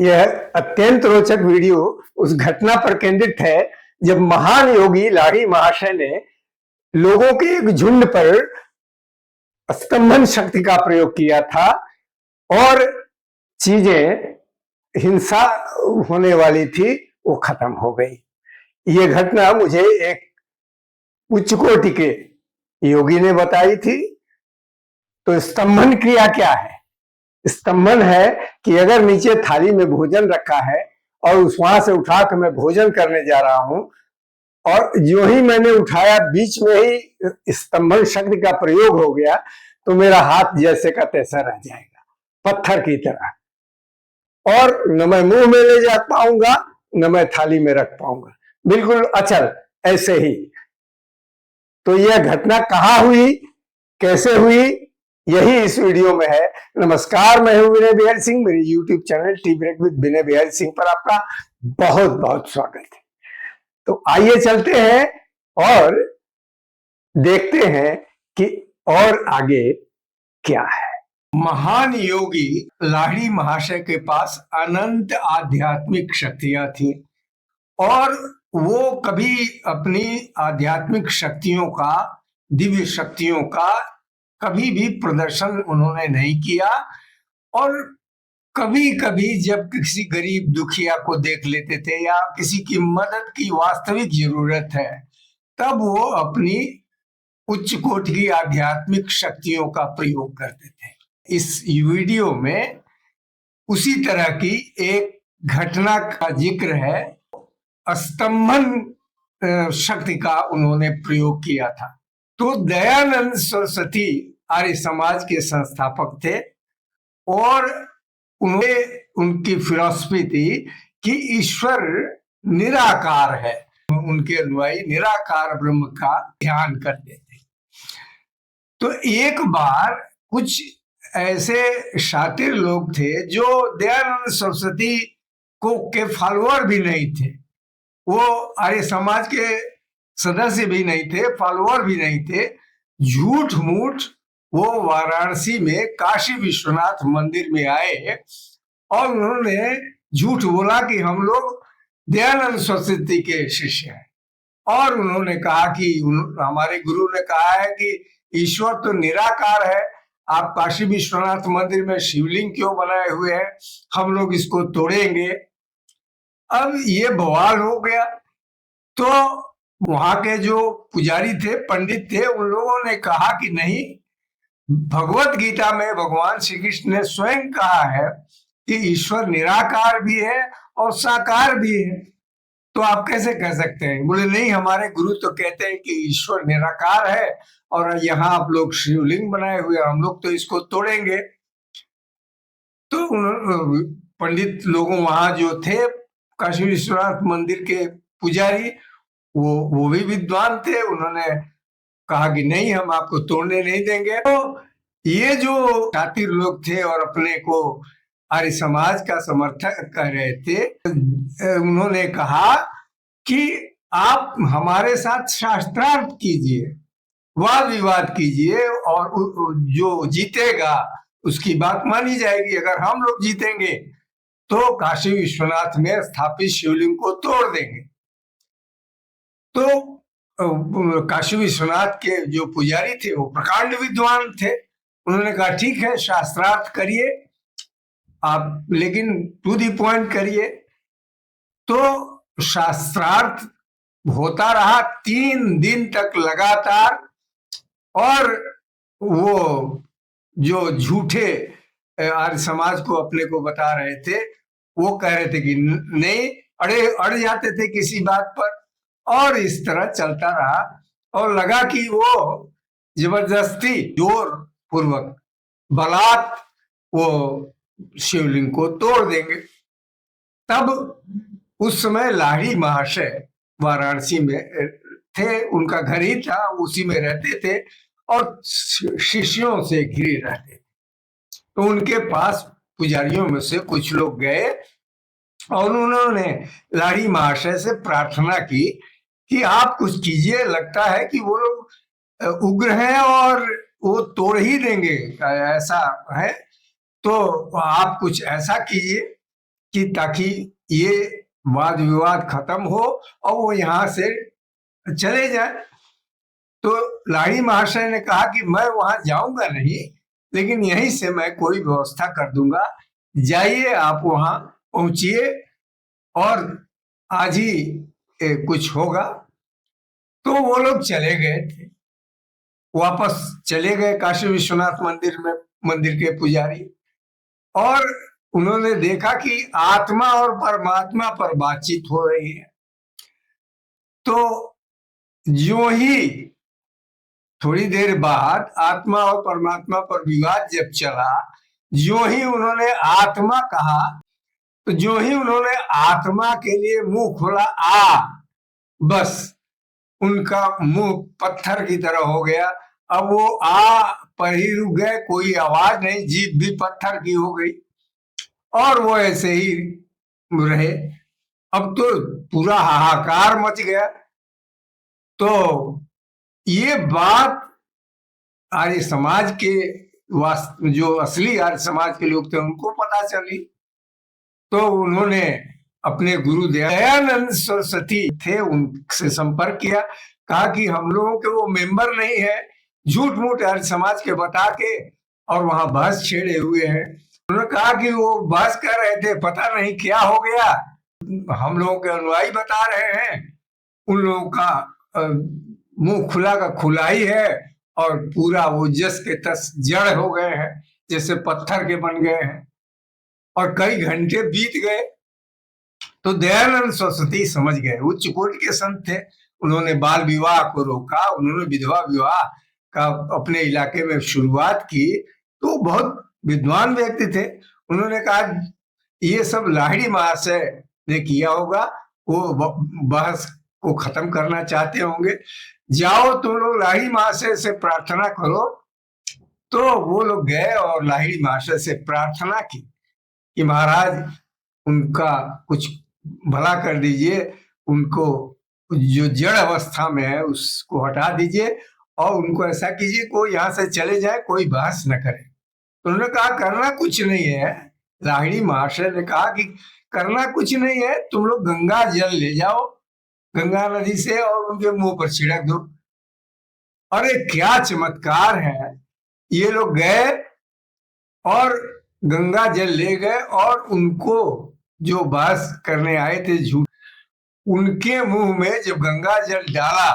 यह अत्यंत रोचक वीडियो उस घटना पर केंद्रित है जब महान योगी लाड़ी महाशय ने लोगों के एक झुंड पर स्तंभन शक्ति का प्रयोग किया था और चीजें हिंसा होने वाली थी वो खत्म हो गई। ये घटना मुझे एक उच्च कोटि के योगी ने बताई थी। तो स्तंभन क्रिया क्या है? स्तंभन है कि अगर नीचे थाली में भोजन रखा है और उस वहां से उठा कर मैं भोजन करने जा रहा हूं और जो ही मैंने उठाया बीच में ही स्तंभन शक्ति का प्रयोग हो गया तो मेरा हाथ जैसे का तैसा रह जाएगा, पत्थर की तरह, और न मैं मुंह में ले जा पाऊंगा न मैं थाली में रख पाऊंगा, बिल्कुल अचल ऐसे ही। तो यह घटना कहाँ हुई, कैसे हुई, यही इस वीडियो में है। नमस्कार, मैं हूं विनय बिहारी सिंह। मेरे YouTube channel tea break with Vinay Bihari Singh पर आपका बहुत बहुत स्वागत है। तो आइए चलते हैं और देखते हैं कि और आगे क्या है। महान योगी लाहिड़ी महाशय के पास अनंत आध्यात्मिक शक्तियां थी और वो कभी अपनी आध्यात्मिक शक्तियों का, दिव्य शक्तियों का कभी भी प्रदर्शन उन्होंने नहीं किया। और कभी कभी जब किसी गरीब दुखिया को देख लेते थे या किसी की मदद की वास्तविक जरूरत है तब वो अपनी उच्च कोटि की आध्यात्मिक शक्तियों का प्रयोग करते थे। इस वीडियो में उसी तरह की एक घटना का जिक्र है। स्तंभन शक्ति का उन्होंने प्रयोग किया था। तो दयानंद सरस्वती आर्य समाज के संस्थापक थे और उन्हें उनकी फिलॉसफी थी कि ईश्वर निराकार है। उनके अनुयायी निराकार ब्रह्म का ध्यान करते थे। तो एक बार कुछ ऐसे शातिर लोग थे जो दयानंद सरस्वती को के फॉलोअर भी नहीं थे, वो आर्य समाज के सदस्य भी नहीं थे, फॉलोअर भी नहीं थे। झूठ मूठ वो वाराणसी में काशी विश्वनाथ मंदिर में आए और उन्होंने झूठ बोला कि हम लोग दयानंद सरस्वती के शिष्य हैं। और उन्होंने कहा कि हमारे गुरु ने कहा है कि ईश्वर तो निराकार है, आप काशी विश्वनाथ मंदिर में शिवलिंग क्यों बनाए हुए हैं, हम लोग इसको तोड़ेंगे। अब ये बवाल हो गया। तो वहां के जो पुजारी थे, पंडित थे, उन लोगों ने कहा कि नहीं, भगवत गीता में भगवान श्री कृष्ण ने स्वयं कहा है कि ईश्वर निराकार भी है और साकार भी है, तो आप कैसे कह सकते हैं? बोले नहीं, हमारे गुरु तो कहते हैं कि ईश्वर निराकार है और यहाँ आप लोग शिवलिंग बनाए हुए, हम लोग तो इसको तोड़ेंगे। तो पंडित लोगों वहां जो थे काशी विश्वनाथ मंदिर के पुजारी, वो भी विद्वान थे, उन्होंने कहा कि नहीं, हम आपको तोड़ने नहीं देंगे। तो ये जो शातिर लोग थे और अपने को आर्य समाज का समर्थक कर रहे थे, उन्होंने कहा कि आप हमारे साथ शास्त्रार्थ कीजिए, वाद विवाद कीजिए और जो जीतेगा उसकी बात मानी जाएगी। अगर हम लोग जीतेंगे तो काशी विश्वनाथ में स्थापित शिवलिंग को तोड़ देंगे। तो काशी विश्वनाथ के जो पुजारी थे वो प्रकांड विद्वान थे, उन्होंने कहा ठीक है, शास्त्रार्थ करिए आप, लेकिन टू दी पॉइंट करिए। तो शास्त्रार्थ होता रहा 3 दिन तक लगातार। और वो जो झूठे आर्य समाज को अपने को बता रहे थे वो कह रहे थे कि नहीं, अड़ जाते थे किसी बात पर, और इस तरह चलता रहा। और लगा कि वो जबरदस्ती जोर पूर्वक बलात् वो शिवलिंग को तोड़ देंगे। तब उस समय लाहिड़ी महाशय वाराणसी में थे, उनका घर ही था, उसी में रहते थे और शिष्यों से घिरे रहते थे। तो उनके पास पुजारियों में से कुछ लोग गए और उन्होंने लाहिड़ी महाशय से प्रार्थना की कि आप कुछ कीजिए, लगता है कि वो लोग उग्र हैं और वो तोड़ ही देंगे, ऐसा है, तो आप कुछ ऐसा कीजिए। कि ताकि ये वाद विवाद खत्म हो और वो यहाँ से चले जाए। तो लाहिड़ी महाशय ने कहा कि मैं वहां जाऊंगा नहीं, लेकिन यहीं से मैं कोई व्यवस्था कर दूंगा, जाइए आप वहां पहुंचिए और आज ही कुछ होगा। तो वो लोग चले गए थे, वापस चले गए काशी विश्वनाथ मंदिर में, मंदिर के पुजारी। और उन्होंने देखा कि आत्मा और परमात्मा पर बातचीत हो रही है। तो जो ही थोड़ी देर बाद आत्मा और परमात्मा पर विवाद जब चला, जो ही उन्होंने आत्मा कहा, तो जो ही उन्होंने आत्मा के लिए मुंह खोला बस उनका मुंह पत्थर की तरह हो गया। अब वो पर ही रुक गए, कोई आवाज नहीं, जीभ भी पत्थर की हो गई और वो ऐसे ही रहे। अब तो पूरा हाहाकार मच गया। तो ये बात आर्य समाज के जो असली आर्य समाज के लोग थे उनको पता चली। तो उन्होंने अपने गुरु दयानंद सरस्वती थे, उनसे संपर्क किया, कहा कि हम लोगों के वो मेंबर नहीं है, झूठ मूठ आर्य समाज के बता के और वहां बहस छेड़े हुए हैं। उन्होंने कहा कि वो बहस कर रहे थे, पता नहीं क्या हो गया, हम लोगों के अनुयायी बता रहे हैं, उन लोगों का मुंह खुला का खुला ही है और पूरा वो जस के तस जड़ हो गए हैं, जैसे पत्थर के बन गए हैं। और कई घंटे बीत गए तो दयानंद सरस्वती समझ गए, उच्च कोटि के संत थे, उन्होंने बाल विवाह को रोका, उन्होंने विधवा विवाह का अपने इलाके में शुरुआत की। तो बहुत विद्वान व्यक्ति थे, उन्होंने कहा ये सब लाहिड़ी महाशय ने किया होगा, वो बहस को खत्म करना चाहते होंगे, जाओ तुम लोग लाहिड़ी महाशय से प्रार्थना करो। तो वो लोग गए और लाहिड़ी महाशय से प्रार्थना की कि महाराज उनका कुछ भला कर दीजिए, उनको जो जड़ अवस्था में है उसको हटा दीजिए और उनको ऐसा कीजिए कोई यहाँ से चले जाए, कोई बहस न करे। तो उन्होंने कहा करना कुछ नहीं है। लाहिड़ी महाशय ने कहा कि करना कुछ नहीं है, तुम लोग गंगा जल ले जाओ गंगा नदी से और उनके मुंह पर छिड़क दो। अरे क्या चमत्कार है! ये लोग गए और गंगा जल ले गए और उनको जो बहस करने आए थे झूठ, उनके मुंह में जब गंगा जल डाला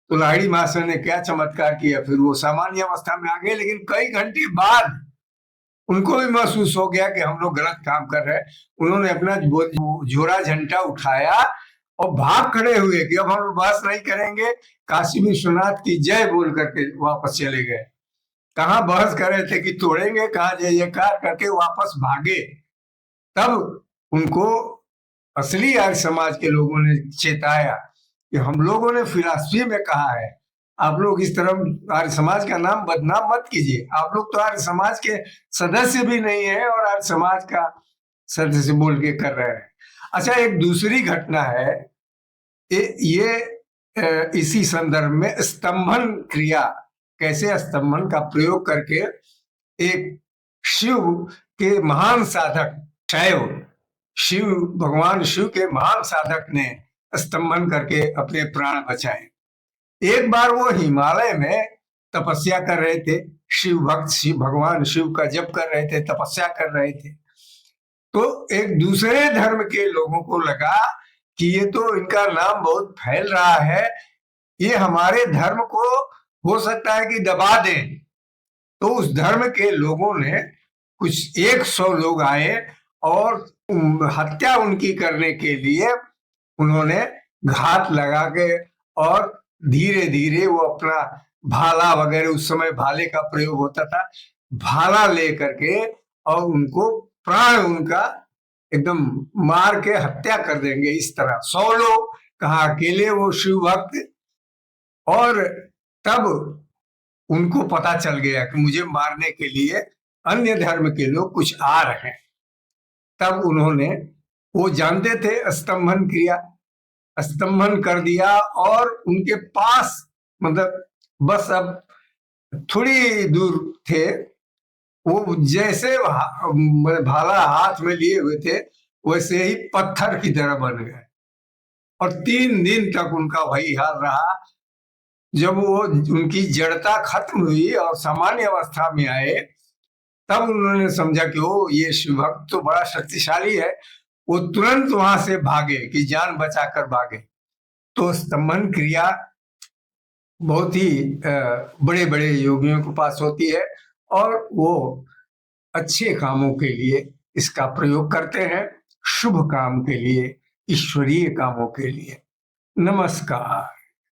तो लाहिड़ी महाशय ने क्या चमत्कार किया, फिर वो सामान्य अवस्था में आ गए। लेकिन कई घंटे बाद उनको भी महसूस हो गया कि हम लोग गलत काम कर रहे हैं। उन्होंने अपना झोरा झंडा उठाया और भाग खड़े हुए कि अब हम बहस नहीं करेंगे, काशी विश्वनाथ की जय बोल करके वापस चले गए। कहाँ बहस कर रहे थे कि तोड़ेंगे, कहाँ जय जयकार करके वापस भागे। तब उनको असली आर्य समाज के लोगों ने चेताया कि हम लोगों ने फिलॉसफी में कहा है, आप लोग इस तरह आर्य समाज का नाम बदनाम मत कीजिए, आप लोग तो आर्य समाज के सदस्य भी नहीं है और आर्य समाज का सदस्य बोल के कर रहे हैं। अच्छा, एक दूसरी घटना है, ये इसी संदर्भ में स्तंभन क्रिया, कैसे स्तंभन का प्रयोग करके एक शिव के महान साधक, शिव भगवान शिव के महान साधक ने स्तंभन करके अपने प्राण बचाए। एक बार वो हिमालय में तपस्या कर रहे थे, शिव भक्त शिव भगवान शिव का जप कर रहे थे, तपस्या कर रहे थे। तो एक दूसरे धर्म के लोगों को लगा कि ये तो इनका नाम बहुत फैल रहा है, ये हमारे धर्म को हो सकता है कि दबा दें। तो उस धर्म के लोगों ने कुछ 100 लोग आए और हत्या उनकी करने के लिए उन्होंने घात लगा के और धीरे धीरे वो अपना भाला वगैरह, उस समय भाले का प्रयोग होता था, भाला ले करके और उनको प्राण उनका एकदम मार के हत्या कर देंगे। इस तरह 100 लोग, कहा अकेले वो शिव भक्त। और तब उनको पता चल गया कि मुझे मारने के लिए अन्य धर्म के लोग कुछ आ रहे हैं। तब उन्होंने, वो जानते थे स्तंभन क्रिया, स्तंभन कर दिया और उनके पास, मतलब बस अब थोड़ी दूर थे, वो जैसे भाला हाथ में लिए हुए थे, वैसे ही पत्थर की तरह बन गए। और 3 दिन तक उनका वही हाल रहा। जब वो उनकी जड़ता खत्म हुई और सामान्य अवस्था में आए, तब उन्होंने समझा कि ओ, ये शिव भक्त तो बड़ा शक्तिशाली है। वो तुरंत वहां से भागे कि जान बचाकर भागे। तो स्तंभन क्रिया बहुत ही बड़े बड़े योगियों के पास होती है, और वो अच्छे कामों के लिए इसका प्रयोग करते हैं, शुभ काम के लिए, ईश्वरीय कामों के लिए। नमस्कार।